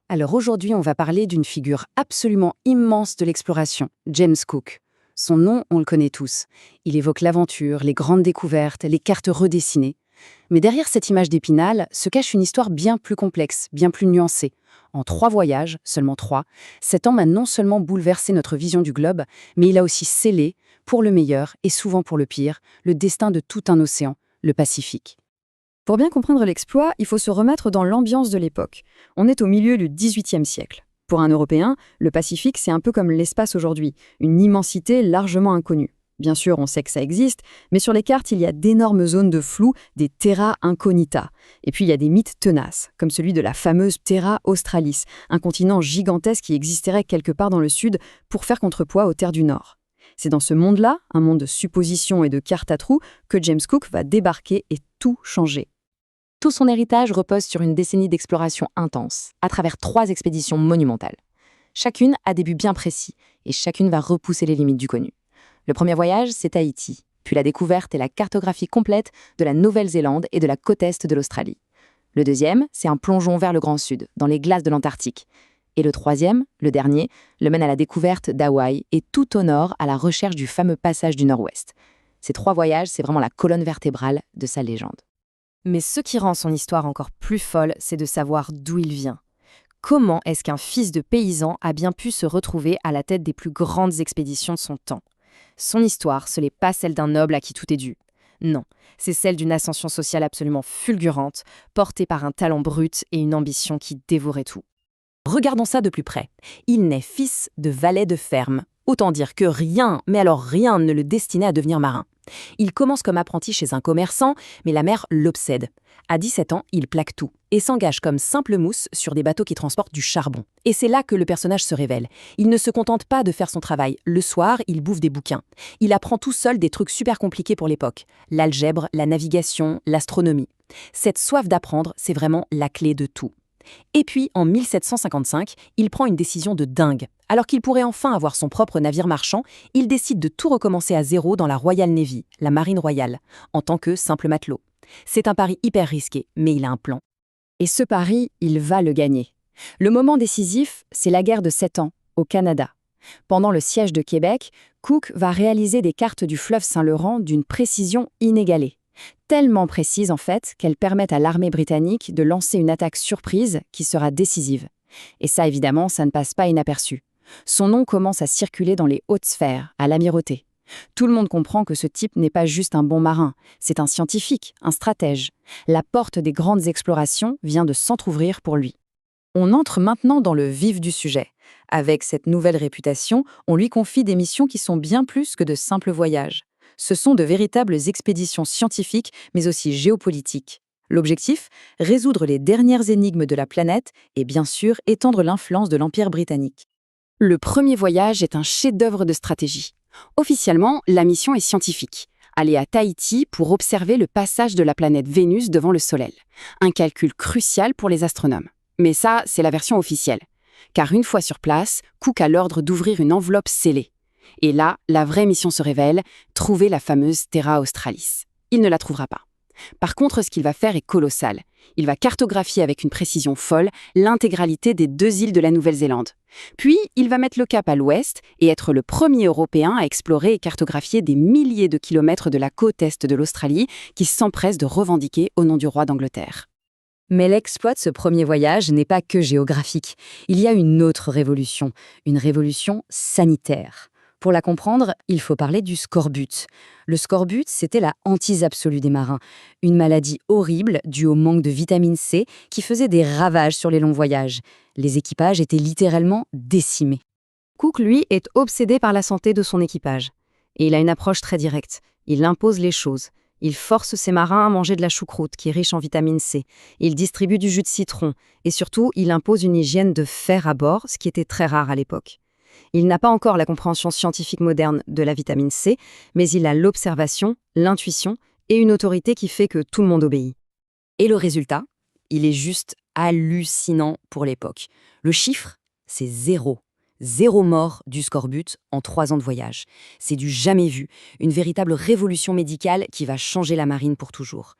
Alors aujourd'hui, on va parler d'une figure absolument immense de l'exploration, James Cook. Son nom, on le connaît tous. Il évoque l'aventure, les grandes découvertes, les cartes redessinées. Mais derrière cette image d'Épinal se cache une histoire bien plus complexe, bien plus nuancée. En 3 voyages, seulement 3, cet homme a non seulement bouleversé notre vision du globe, mais il a aussi scellé, pour le meilleur et souvent pour le pire, le destin de tout un océan, le Pacifique. Pour bien comprendre l'exploit, il faut se remettre dans l'ambiance de l'époque. On est au milieu du XVIIIe siècle. Pour un Européen, le Pacifique, c'est un peu comme l'espace aujourd'hui, une immensité largement inconnue. Bien sûr, on sait que ça existe, mais sur les cartes, il y a d'énormes zones de flou, des terra incognita. Et puis, il y a des mythes tenaces, comme celui de la fameuse Terra Australis, un continent gigantesque qui existerait quelque part dans le sud pour faire contrepoids aux terres du Nord. C'est dans ce monde-là, un monde de suppositions et de cartes à trous, que James Cook va débarquer et tout changer. Tout son héritage repose sur une décennie d'exploration intense, à travers 3 expéditions monumentales. Chacune a des buts bien précis, et chacune va repousser les limites du connu. Le premier voyage, c'est Tahiti, puis la découverte et la cartographie complète de la Nouvelle-Zélande et de la côte est de l'Australie. Le deuxième, c'est un plongeon vers le Grand Sud, dans les glaces de l'Antarctique. Et le troisième, le dernier, le mène à la découverte d'Hawaï et tout au nord à la recherche du fameux passage du Nord-Ouest. Ces 3 voyages, c'est vraiment la colonne vertébrale de sa légende. Mais ce qui rend son histoire encore plus folle, c'est de savoir d'où il vient. Comment est-ce qu'un fils de paysan a bien pu se retrouver à la tête des plus grandes expéditions de son temps ? Son histoire, ce n'est pas celle d'un noble à qui tout est dû. Non, c'est celle d'une ascension sociale absolument fulgurante, portée par un talent brut et une ambition qui dévorait tout. Regardons ça de plus près. Il naît fils de valet de ferme. Autant dire que rien, mais alors rien, ne le destinait à devenir marin. Il commence comme apprenti chez un commerçant, mais la mer l'obsède. À 17 ans, il plaque tout et s'engage comme simple mousse sur des bateaux qui transportent du charbon. Et c'est là que le personnage se révèle. Il ne se contente pas de faire son travail. Le soir, il bouffe des bouquins. Il apprend tout seul des trucs super compliqués pour l'époque. L'algèbre, la navigation, l'astronomie. Cette soif d'apprendre, c'est vraiment la clé de tout. Et puis, en 1755, il prend une décision de dingue. Alors qu'il pourrait enfin avoir son propre navire marchand, il décide de tout recommencer à zéro dans la Royal Navy, la marine royale, en tant que simple matelot. C'est un pari hyper risqué, mais il a un plan. Et ce pari, il va le gagner. Le moment décisif, c'est la guerre de 7 ans, au Canada. Pendant le siège de Québec, Cook va réaliser des cartes du fleuve Saint-Laurent d'une précision inégalée. Tellement précises en fait qu'elles permettent à l'armée britannique de lancer une attaque surprise qui sera décisive. Et ça évidemment, ça ne passe pas inaperçu. Son nom commence à circuler dans les hautes sphères, à l'amirauté. Tout le monde comprend que ce type n'est pas juste un bon marin, c'est un scientifique, un stratège. La porte des grandes explorations vient de s'entrouvrir pour lui. On entre maintenant dans le vif du sujet. Avec cette nouvelle réputation, on lui confie des missions qui sont bien plus que de simples voyages. Ce sont de véritables expéditions scientifiques, mais aussi géopolitiques. L'objectif ? Résoudre les dernières énigmes de la planète et bien sûr étendre l'influence de l'Empire britannique. Le premier voyage est un chef-d'œuvre de stratégie. Officiellement, la mission est scientifique. Aller à Tahiti pour observer le passage de la planète Vénus devant le Soleil. Un calcul crucial pour les astronomes. Mais ça, c'est la version officielle. Car une fois sur place, Cook a l'ordre d'ouvrir une enveloppe scellée. Et là, la vraie mission se révèle, trouver la fameuse Terra Australis. Il ne la trouvera pas. Par contre, ce qu'il va faire est colossal. Il va cartographier avec une précision folle l'intégralité des 2 îles de la Nouvelle-Zélande. Puis, il va mettre le cap à l'ouest et être le premier Européen à explorer et cartographier des milliers de kilomètres de la côte est de l'Australie qu'il s'empresse de revendiquer au nom du roi d'Angleterre. Mais l'exploit de ce premier voyage n'est pas que géographique. Il y a une autre révolution, une révolution sanitaire. Pour la comprendre, il faut parler du scorbut. Le scorbut, c'était la hantise absolue des marins. Une maladie horrible due au manque de vitamine C qui faisait des ravages sur les longs voyages. Les équipages étaient littéralement décimés. Cook, lui, est obsédé par la santé de son équipage. Et il a une approche très directe. Il impose les choses. Il force ses marins à manger de la choucroute, qui est riche en vitamine C. Il distribue du jus de citron. Et surtout, il impose une hygiène de fer à bord, ce qui était très rare à l'époque. Il n'a pas encore la compréhension scientifique moderne de la vitamine C, mais il a l'observation, l'intuition et une autorité qui fait que tout le monde obéit. Et le résultat, il est juste hallucinant pour l'époque. Le chiffre, c'est 0. 0 mort du scorbut en 3 ans de voyage. C'est du jamais vu, une véritable révolution médicale qui va changer la marine pour toujours.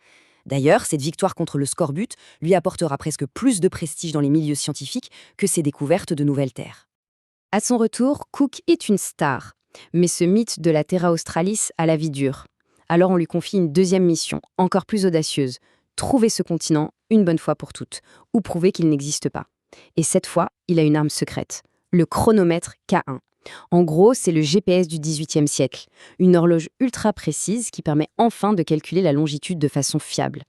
D'ailleurs, cette victoire contre le scorbut lui apportera presque plus de prestige dans les milieux scientifiques que ses découvertes de nouvelles terres. À son retour, Cook est une star. Mais ce mythe de la Terra Australis a la vie dure. Alors on lui confie une deuxième mission, encore plus audacieuse. Trouver ce continent, une bonne fois pour toutes, ou prouver qu'il n'existe pas. Et cette fois, il a une arme secrète, le chronomètre K1. En gros, c'est le GPS du XVIIIe siècle, une horloge ultra précise qui permet enfin de calculer la longitude de façon fiable.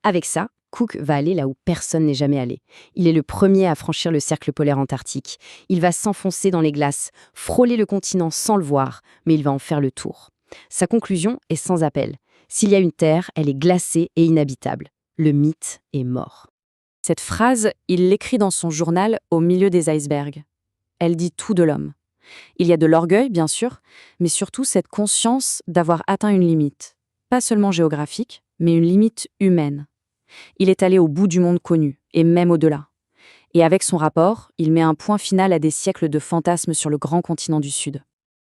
Avec ça, Cook va aller là où personne n'est jamais allé. Il est le premier à franchir le cercle polaire antarctique. Il va s'enfoncer dans les glaces, frôler le continent sans le voir, mais il va en faire le tour. Sa conclusion est sans appel. S'il y a une Terre, elle est glacée et inhabitable. Le mythe est mort. Cette phrase, il l'écrit dans son journal au milieu des icebergs. Elle dit tout de l'homme. Il y a de l'orgueil, bien sûr, mais surtout cette conscience d'avoir atteint une limite. Pas seulement géographique, mais une limite humaine. Il est allé au bout du monde connu, et même au-delà. Et avec son rapport, il met un point final à des siècles de fantasmes sur le grand continent du Sud.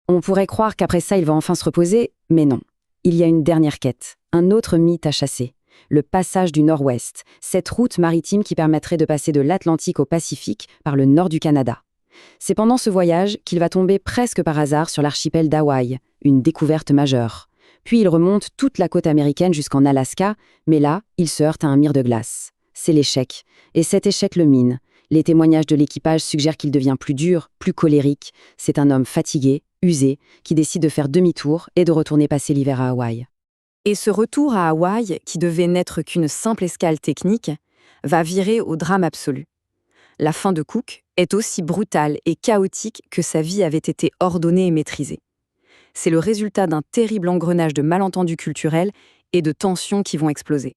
On pourrait croire qu'après ça, il va enfin se reposer, mais non. Il y a une dernière quête, un autre mythe à chasser. Le passage du Nord-Ouest, cette route maritime qui permettrait de passer de l'Atlantique au Pacifique par le nord du Canada. C'est pendant ce voyage qu'il va tomber presque par hasard sur l'archipel d'Hawaï, une découverte majeure. Puis il remonte toute la côte américaine jusqu'en Alaska, mais là, il se heurte à un mire de glace. C'est l'échec. Et cet échec le mine. Les témoignages de l'équipage suggèrent qu'il devient plus dur, plus colérique. C'est un homme fatigué, usé, qui décide de faire demi-tour et de retourner passer l'hiver à Hawaï. Et ce retour à Hawaï, qui devait n'être qu'une simple escale technique, va virer au drame absolu. La fin de Cook est aussi brutale et chaotique que sa vie avait été ordonnée et maîtrisée. C'est le résultat d'un terrible engrenage de malentendus culturels et de tensions qui vont exploser.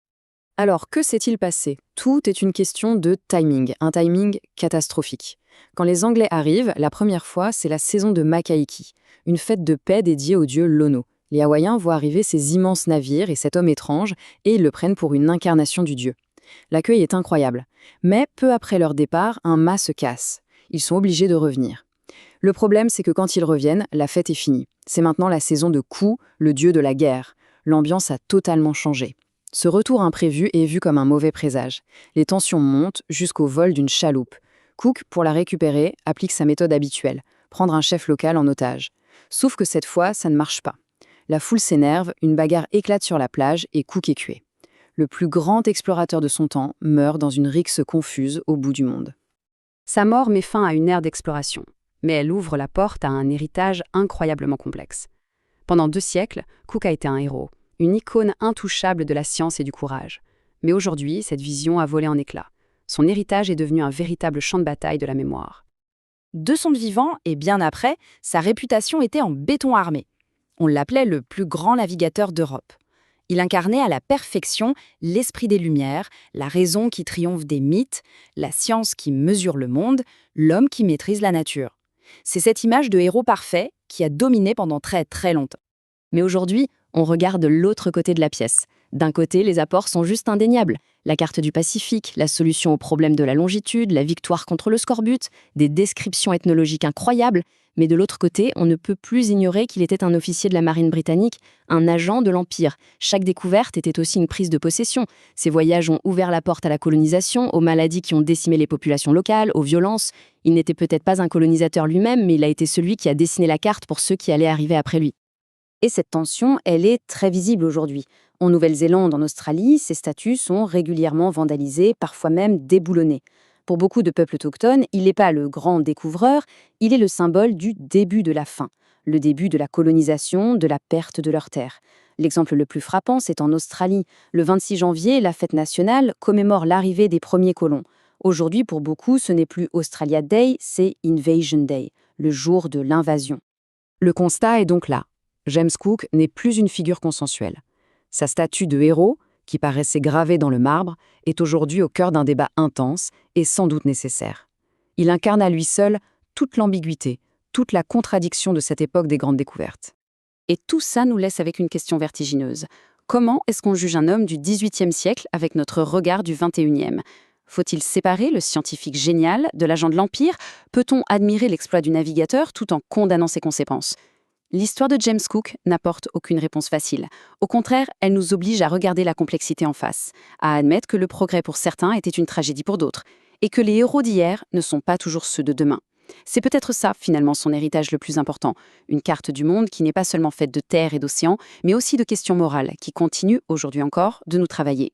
Alors, que s'est-il passé? Tout est une question de timing, un timing catastrophique. Quand les Anglais arrivent, la première fois, c'est la saison de Maka'iki, une fête de paix dédiée au dieu Lono. Les Hawaïens voient arriver ces immenses navires et cet homme étrange, et ils le prennent pour une incarnation du dieu. L'accueil est incroyable. Mais peu après leur départ, un mât se casse. Ils sont obligés de revenir. Le problème, c'est que quand ils reviennent, la fête est finie. C'est maintenant la saison de Ku, le dieu de la guerre. L'ambiance a totalement changé. Ce retour imprévu est vu comme un mauvais présage. Les tensions montent jusqu'au vol d'une chaloupe. Cook, pour la récupérer, applique sa méthode habituelle, prendre un chef local en otage. Sauf que cette fois, ça ne marche pas. La foule s'énerve, une bagarre éclate sur la plage et Cook est tué. Le plus grand explorateur de son temps meurt dans une rixe confuse au bout du monde. Sa mort met fin à une ère d'exploration, mais elle ouvre la porte à un héritage incroyablement complexe. Pendant 2 siècles, Cook a été un héros, une icône intouchable de la science et du courage. Mais aujourd'hui, cette vision a volé en éclats. Son héritage est devenu un véritable champ de bataille de la mémoire. De son vivant et bien après, sa réputation était en béton armé. On l'appelait le plus grand navigateur d'Europe. Il incarnait à la perfection l'esprit des Lumières, la raison qui triomphe des mythes, la science qui mesure le monde, l'homme qui maîtrise la nature. C'est cette image de héros parfait qui a dominé pendant très très longtemps. Mais aujourd'hui, on regarde l'autre côté de la pièce. D'un côté, les apports sont juste indéniables. La carte du Pacifique, la solution au problème de la longitude, la victoire contre le scorbut, des descriptions ethnologiques incroyables. Mais de l'autre côté, on ne peut plus ignorer qu'il était un officier de la marine britannique, un agent de l'Empire. Chaque découverte était aussi une prise de possession. Ses voyages ont ouvert la porte à la colonisation, aux maladies qui ont décimé les populations locales, aux violences. Il n'était peut-être pas un colonisateur lui-même, mais il a été celui qui a dessiné la carte pour ceux qui allaient arriver après lui. Et cette tension, elle est très visible aujourd'hui. En Nouvelle-Zélande, en Australie, ces statues sont régulièrement vandalisées, parfois même déboulonnées. Pour beaucoup de peuples autochtones, il n'est pas le grand découvreur, il est le symbole du début de la fin, le début de la colonisation, de la perte de leurs terres. L'exemple le plus frappant, c'est en Australie. Le 26 janvier, la fête nationale commémore l'arrivée des premiers colons. Aujourd'hui, pour beaucoup, ce n'est plus Australia Day, c'est Invasion Day, le jour de l'invasion. Le constat est donc là. James Cook n'est plus une figure consensuelle. Sa statue de héros, qui paraissait gravée dans le marbre, est aujourd'hui au cœur d'un débat intense et sans doute nécessaire. Il incarne à lui seul toute l'ambiguïté, toute la contradiction de cette époque des grandes découvertes. Et tout ça nous laisse avec une question vertigineuse. Comment est-ce qu'on juge un homme du XVIIIe siècle avec notre regard du XXIe ? Faut-il séparer le scientifique génial de l'agent de l'Empire ? Peut-on admirer l'exploit du navigateur tout en condamnant ses conséquences ? L'histoire de James Cook n'apporte aucune réponse facile. Au contraire, elle nous oblige à regarder la complexité en face, à admettre que le progrès pour certains était une tragédie pour d'autres, et que les héros d'hier ne sont pas toujours ceux de demain. C'est peut-être ça, finalement, son héritage le plus important, une carte du monde qui n'est pas seulement faite de terre et d'océans, mais aussi de questions morales qui continuent, aujourd'hui encore, de nous travailler.